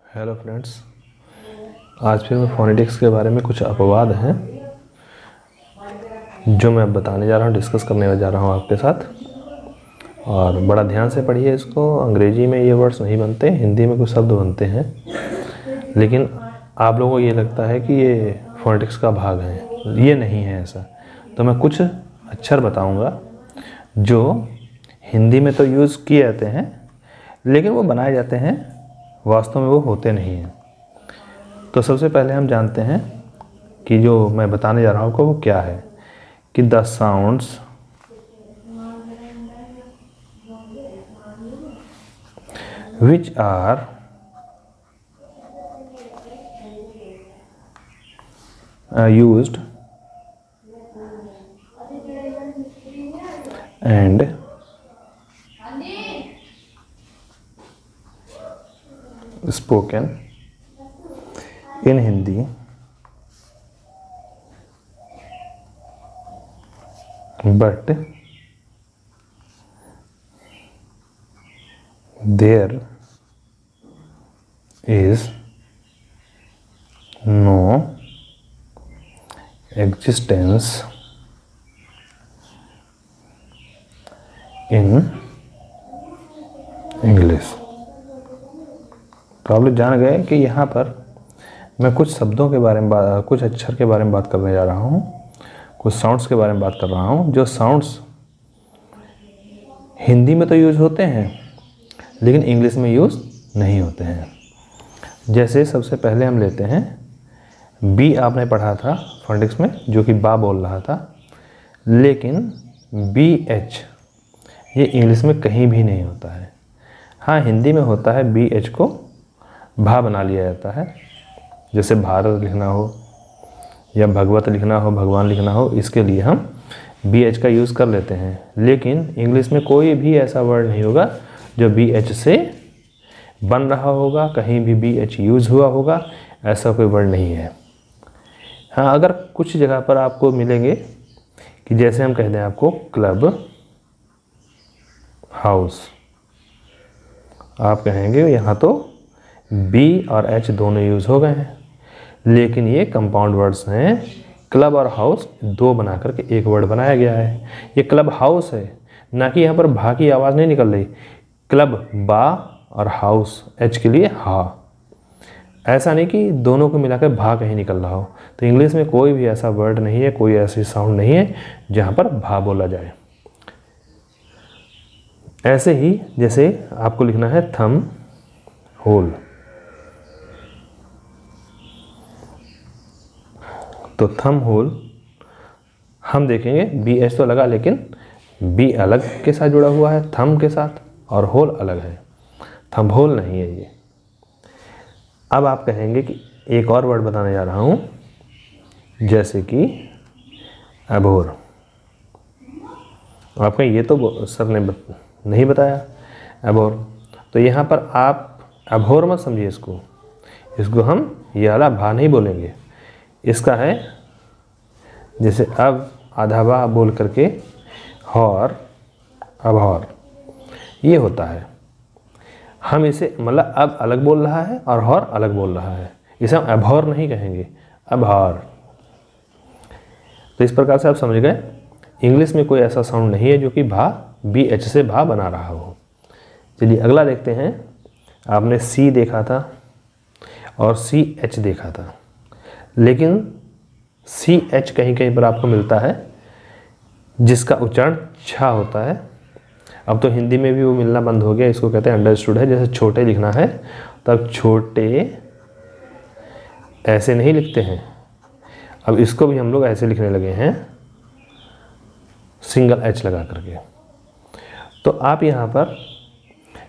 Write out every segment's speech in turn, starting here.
Hello friends, आज फिर मैं फोनेटिक्स के बारे में कुछ अपवाद हैं जो मैं अब बताने जा रहा हूँ, डिस्कस करने जा रहा हूँ आपके साथ। और बड़ा ध्यान से पढ़िए इसको। अंग्रेजी में ये वर्ड्स नहीं बनते, हिंदी में कुछ शब्द बनते हैं, लेकिन आप लोगों को ये लगता है कि ये फोनेटिक्स का भाग है। ये नहीं है ऐसा। तो मैं कुछ अक्षर बताऊँगा जो हिंदी में तो यूज़ किए जाते हैं, लेकिन वो बनाए जाते हैं, वास्तव में वो होते नहीं हैं। तो सबसे पहले हम जानते हैं कि जो मैं बताने जा रहा हूँ वो क्या है, कि the sounds which are used and spoken in Hindi but there is no existence in English. तो आप लोग जान गए कि यहाँ पर मैं कुछ शब्दों के बारे में कुछ अक्षर के बारे में बात करने जा रहा हूँ, कुछ साउंड्स के बारे में बात कर रहा हूँ, जो साउंड्स हिंदी में तो यूज़ होते हैं लेकिन इंग्लिश में यूज़ नहीं होते हैं। जैसे सबसे पहले हम लेते हैं बी। आपने पढ़ा था फोनेटिक्स में, जो कि बा बोल रहा था, लेकिन बी एच ये इंग्लिश में कहीं भी नहीं होता है। हाँ, हिंदी में होता है, बी एच को भा बना लिया जाता है। जैसे भारत लिखना हो या भगवत लिखना हो, भगवान लिखना हो, इसके लिए हम बी एच का यूज़ कर लेते हैं। लेकिन इंग्लिश में कोई भी ऐसा वर्ड नहीं होगा जो बी एच से बन रहा होगा, कहीं भी बी एच यूज़ हुआ होगा, ऐसा कोई वर्ड नहीं है। हाँ, अगर कुछ जगह पर आपको मिलेंगे कि जैसे हम कहते हैं आपको क्लब हाउस, आप कहेंगे यहाँ तो बी और एच दोनों यूज़ हो गए हैं, लेकिन ये कंपाउंड वर्ड्स हैं। क्लब और हाउस दो बना करके एक वर्ड बनाया गया है। ये क्लब हाउस है, ना कि यहाँ पर भा की आवाज़ नहीं निकल रही। क्लब बा और हाउस एच के लिए हा। ऐसा नहीं कि दोनों को मिलाकर भा कहीं निकल रहा हो। तो इंग्लिश में कोई भी ऐसा वर्ड नहीं है, कोई ऐसी साउंड नहीं है जहाँ पर भा बोला जाए। ऐसे ही जैसे आपको लिखना है थम होल, तो थम होल हम देखेंगे बी एच तो लगा, लेकिन बी अलग के साथ जुड़ा हुआ है थम के साथ, और होल अलग है, थम होल नहीं है ये। अब आप कहेंगे कि एक और वर्ड बताने जा रहा हूँ, जैसे कि अबोर। आप कहें ये तो सर ने नहीं बताया अबोर, तो यहाँ पर आप अबोर मत समझिए इसको हम ये वाला भा नहीं बोलेंगे। इसका है जैसे अब आधा बा बोल करके हौर, अबहौर, ये होता है। हम इसे मतलब अब अलग बोल रहा है और हौर अलग बोल रहा है, इसे हम अबहौर नहीं कहेंगे, अबहौर। तो इस प्रकार से आप समझ गए, इंग्लिश में कोई ऐसा साउंड नहीं है जो कि भा बी एच से भा बना रहा हो। चलिए अगला देखते हैं। आपने सी देखा था और सी एच देखा था, लेकिन सी एच कहीं कहीं पर आपको मिलता है जिसका उच्चारण छा होता है। अब तो हिंदी में भी वो मिलना बंद हो गया, इसको कहते हैं अंडरस्टूड है। जैसे छोटे लिखना है तब छोटे ऐसे नहीं लिखते हैं, अब इसको भी हम लोग ऐसे लिखने लगे हैं, सिंगल एच लगा करके। तो आप यहाँ पर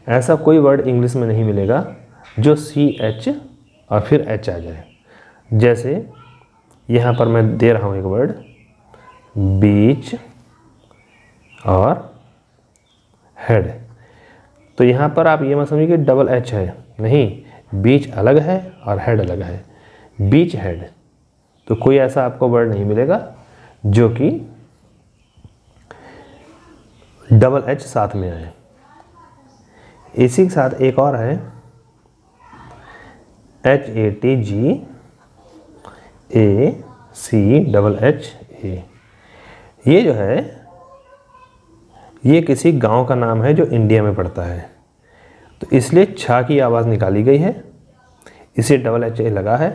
ऐसा कोई वर्ड इंग्लिश में नहीं मिलेगा जो सी एच और फिर एच आ जाए। जैसे यहाँ पर मैं दे रहा हूँ एक वर्ड बीच और हेड, तो यहाँ पर आप ये मत समझिए कि डबल एच है, नहीं, बीच अलग है और हेड अलग है, बीच हेड। तो कोई ऐसा आपको वर्ड नहीं मिलेगा जो कि डबल एच साथ में आए। इसी के साथ एक और है HATGACHA। ये जो है ये किसी गांव का नाम है जो इंडिया में पड़ता है, तो इसलिए छा की आवाज़ निकाली गई है, इसे HA लगा है।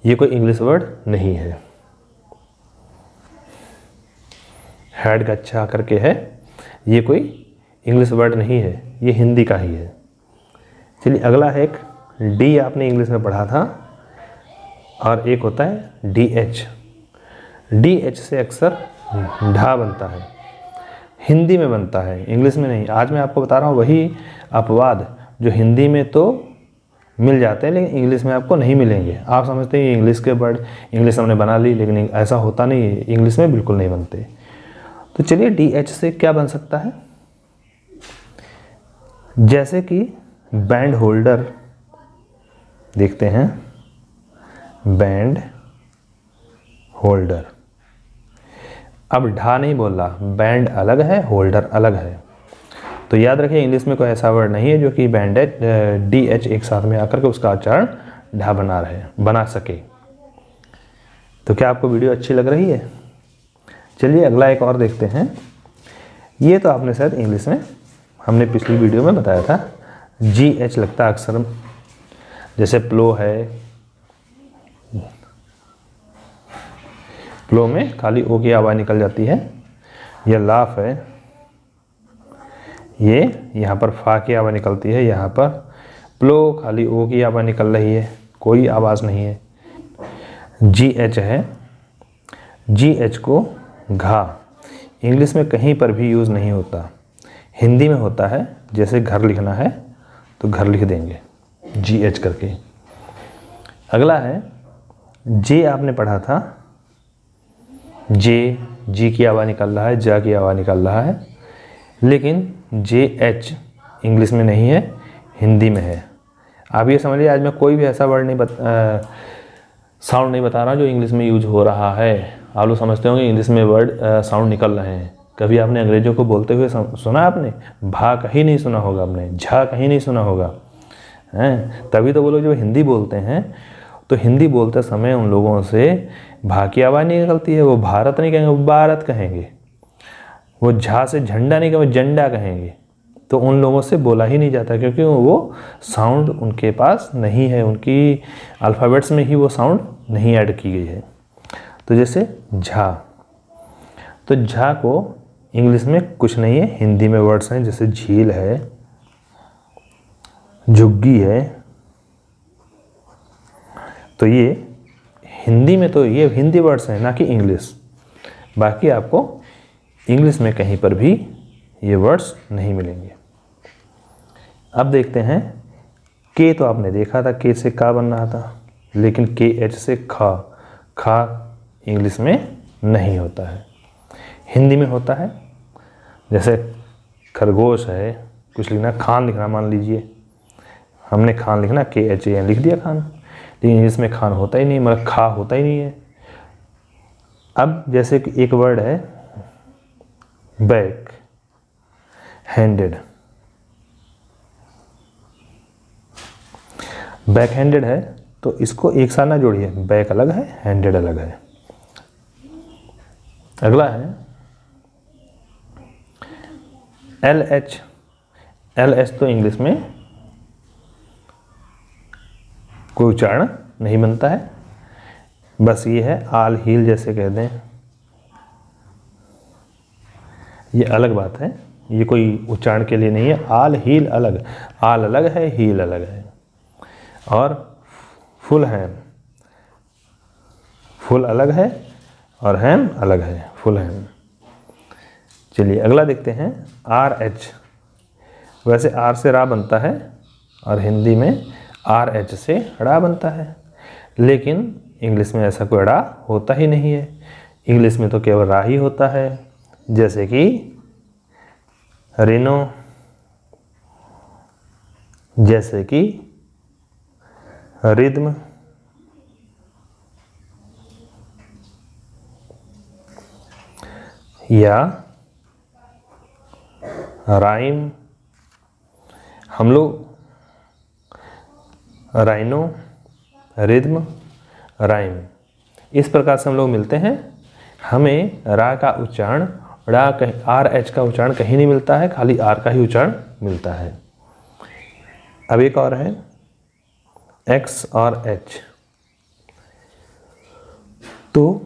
ये कोई इंग्लिश वर्ड नहीं है। हैड का छा करके है, ये कोई इंग्लिश वर्ड नहीं है, ये हिंदी का ही है। चलिए अगला है एक डी, आपने इंग्लिश में पढ़ा था, और एक होता है DH। DH से अक्सर ढा बनता है, हिंदी में बनता है, इंग्लिश में नहीं। आज मैं आपको बता रहा हूँ वही अपवाद जो हिंदी में तो मिल जाते हैं लेकिन इंग्लिश में आपको नहीं मिलेंगे। आप समझते हैं इंग्लिश के वर्ड इंग्लिश हमने बना ली, लेकिन ऐसा होता नहीं है, इंग्लिश में बिल्कुल नहीं बनते। तो चलिए DH से क्या बन सकता है, जैसे कि बैंड होल्डर, देखते हैं बैंड होल्डर। अब ढा नहीं बोल रहा, बैंड अलग है, होल्डर अलग है। तो याद रखिए इंग्लिश में कोई ऐसा वर्ड नहीं है जो कि बैंड DH एक साथ में आकर के उसका उच्चारण ढा बना सके। तो क्या आपको वीडियो अच्छी लग रही है? चलिए अगला एक और देखते हैं। ये तो आपने शायद इंग्लिश में हमने पिछली वीडियो में बताया था, GH लगता है अक्सर, जैसे प्लो है, प्लो में खाली ओ की आवाज़ निकल जाती है। यह लाफ है, ये यहाँ पर फा की आवाज़ निकलती है, यहाँ पर प्लो खाली ओ की आवाज़ निकल रही है, कोई आवाज़ नहीं है। GH है, GH को घा इंग्लिश में कहीं पर भी यूज़ नहीं होता, हिंदी में होता है। जैसे घर लिखना है तो घर लिख देंगे GH करके। अगला है जे, आपने पढ़ा था जे, जी की आवाज़ निकल रहा है, जा की आवाज़ निकल रहा है, लेकिन JH इंग्लिश में नहीं है, हिंदी में है। आप ये समझिए आज मैं कोई भी ऐसा वर्ड नहीं साउंड नहीं बता रहा जो इंग्लिश में यूज हो रहा है। आप लोग समझते होंगे इंग्लिश में वर्ड साउंड निकल रहे हैं। कभी आपने अंग्रेजों को बोलते हुए सुना आपने? भा कहीं नहीं सुना होगा आपने, झा कहीं नहीं सुना होगा, हैं? तभी तो वो लोग जो हिंदी बोलते हैं, तो हिंदी बोलते समय उन लोगों से भा की आवाज़ नहीं निकलती है। वो भारत नहीं कहेंगे, वो भारत कहेंगे। वो झा से झंडा नहीं कहेंगे, झंडा कहेंगे। तो उन लोगों से बोला ही नहीं जाता, क्योंकि वो साउंड उनके पास नहीं है, उनकी अल्फ़ाबेट्स में ही वो साउंड नहीं ऐड की गई है। तो जैसे झा, तो झा को इंग्लिश में कुछ नहीं है, हिंदी में वर्ड्स हैं, जैसे झील है, झुग्गी है। तो ये हिंदी में तो ये हिंदी वर्ड्स हैं, ना कि इंग्लिश। बाकी आपको इंग्लिश में कहीं पर भी ये वर्ड्स नहीं मिलेंगे। अब देखते हैं के, तो आपने देखा था के से का बन रहा था, लेकिन KH से खा, खा इंग्लिश में नहीं होता है, हिंदी में होता है। जैसे खरगोश है, कुछ लिखना, खान लिखना, मान लीजिए हमने खान लिखना, KHAN लिख दिया खान, लेकिन इंग्लिश में खान होता ही नहीं, मतलब खा होता ही नहीं है। अब जैसे कि एक वर्ड है बैक हैंडेड, बैक हैंडेड है, तो इसको एक साथ ना जोड़िए, बैक अलग है, हैंडेड अलग है। अगला है LH। LH तो इंग्लिश में कोई उच्चारण नहीं बनता है, बस ये है आल हील जैसे कह दें, ये अलग बात है, ये कोई उच्चारण के लिए नहीं है। आल हील अलग, आल अलग है, हील अलग है। और फुल हैम, फुल अलग है और हैम अलग है, फुल हैम। चलिए अगला देखते हैं RH। वैसे R से रा बनता है और हिंदी में RH से ड़ा बनता है, लेकिन इंग्लिश में ऐसा कोई ड़ा होता ही नहीं है। इंग्लिश में तो केवल रा ही होता है, जैसे कि रिनो, जैसे कि रिद्म, या राइम। हम लोग राइनो रिद्म, राइम। इस प्रकार से हम लोग मिलते हैं। हमें रा का उच्चारण, रा कहीं आर एच का उच्चारण कहीं नहीं मिलता है, खाली आर का ही उच्चारण मिलता है। अब एक और है एक्स और एच, तो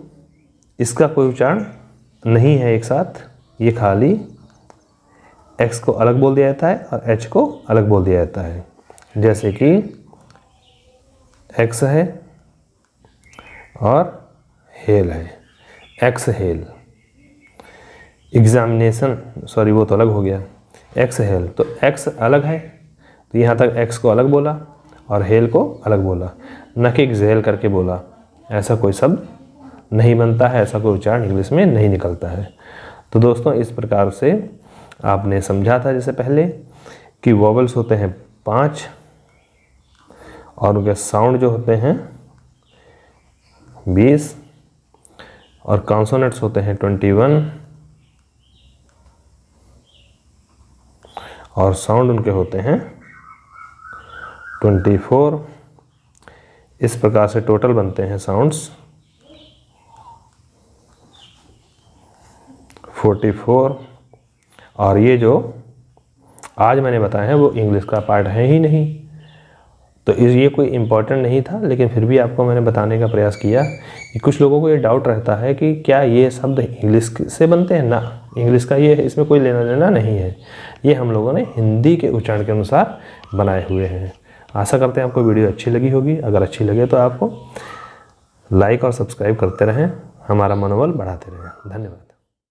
इसका कोई उच्चारण नहीं है एक साथ, ये खाली एक्स को अलग बोल दिया जाता है और एच को अलग बोल दिया जाता है। जैसे कि एक्स है और हेल है, एक्स हेल। एग्जामिनेशन, सॉरी वो तो अलग हो गया, एक्स हेल, तो एक्स अलग है तो यहाँ तक एक्स को अलग बोला और हेल को अलग बोला, न कि एक्सहेल करके बोला। ऐसा कोई शब्द नहीं बनता है, ऐसा कोई उच्चारण इंग्लिश में नहीं निकलता है। तो दोस्तों इस प्रकार से आपने समझा था जैसे पहले कि वॉवल्स होते हैं 5 और उनके साउंड जो होते हैं 20 और कॉन्सोनेंट्स होते हैं 21 और साउंड उनके होते हैं 24। इस प्रकार से टोटल बनते हैं साउंड्स 44। और ये जो आज मैंने बताया है वो इंग्लिश का पार्ट है ही नहीं, तो ये कोई इम्पोर्टेंट नहीं था, लेकिन फिर भी आपको मैंने बताने का प्रयास किया कि कुछ लोगों को ये डाउट रहता है कि क्या ये शब्द इंग्लिश से बनते हैं। ना, इंग्लिश का ये इसमें कोई लेना देना नहीं है, ये हम लोगों ने हिंदी के उच्चारण के अनुसार बनाए हुए हैं। आशा करते हैं आपको वीडियो अच्छी लगी होगी। अगर अच्छी लगे तो आपको लाइक और सब्सक्राइब करते रहें, हमारा मनोबल बढ़ाते रहें। धन्यवाद।